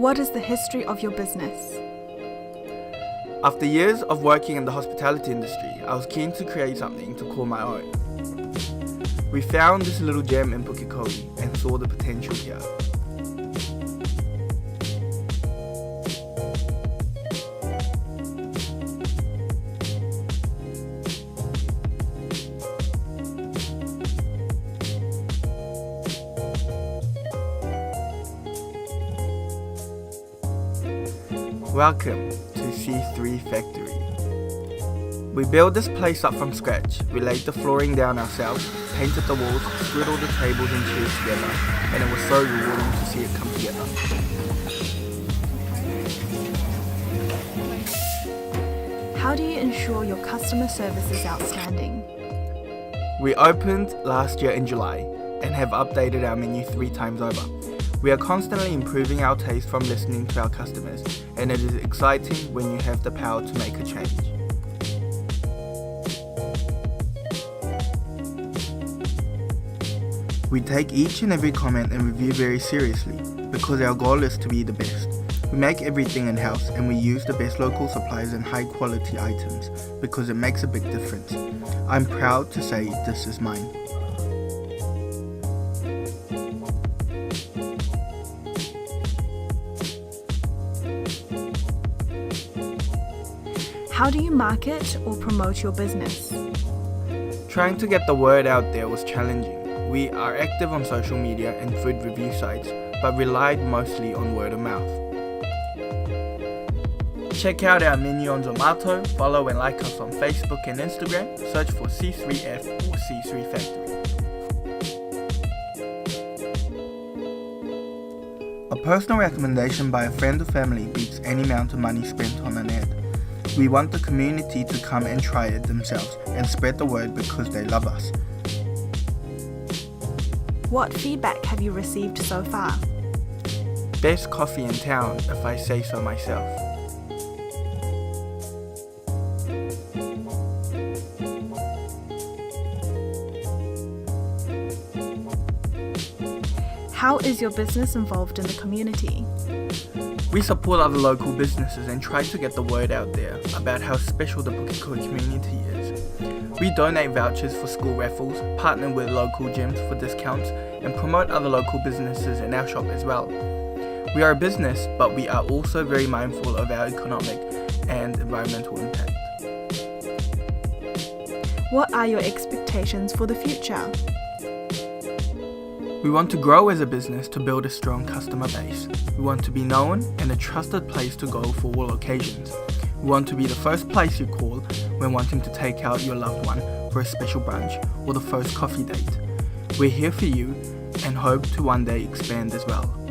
What is the history of your business? After years of working in the hospitality industry, I was keen to create something to call my own. We found this little gem in Pukekohe and saw the potential here. Welcome to C3 Factory. We built this place up from scratch. We laid the flooring down ourselves, painted the walls, screwed all the tables and chairs together, and it was so rewarding to see it come together. How do you ensure your customer service is outstanding? We opened last year in July and have updated our menu 3 times over. We are constantly improving our taste from listening to our customers, and it is exciting when you have the power to make a change. We take each and every comment and review very seriously because our goal is to be the best. We make everything in-house and we use the best local supplies and high quality items because it makes a big difference. I'm proud to say this is mine. How do you market or promote your business? Trying to get the word out there was challenging. We are active on social media and food review sites, but relied mostly on word of mouth. Check out our menu on Zomato, follow and like us on Facebook and Instagram, search for C3F or C3 Factory. A personal recommendation by a friend or family beats any amount of money spent on an ad. We want the community to come and try it themselves and spread the word because they love us. What feedback have you received so far? Best coffee in town, if I say so myself. How is your business involved in the community? We support other local businesses and try to get the word out there about how special the Pukekohe community is. We donate vouchers for school raffles, partner with local gyms for discounts, and promote other local businesses in our shop as well. We are a business, but we are also very mindful of our economic and environmental impact. What are your expectations for the future? We want to grow as a business to build a strong customer base. We want to be known and a trusted place to go for all occasions. We want to be the first place you call when wanting to take out your loved one for a special brunch or the first coffee date. We're here for you and hope to one day expand as well.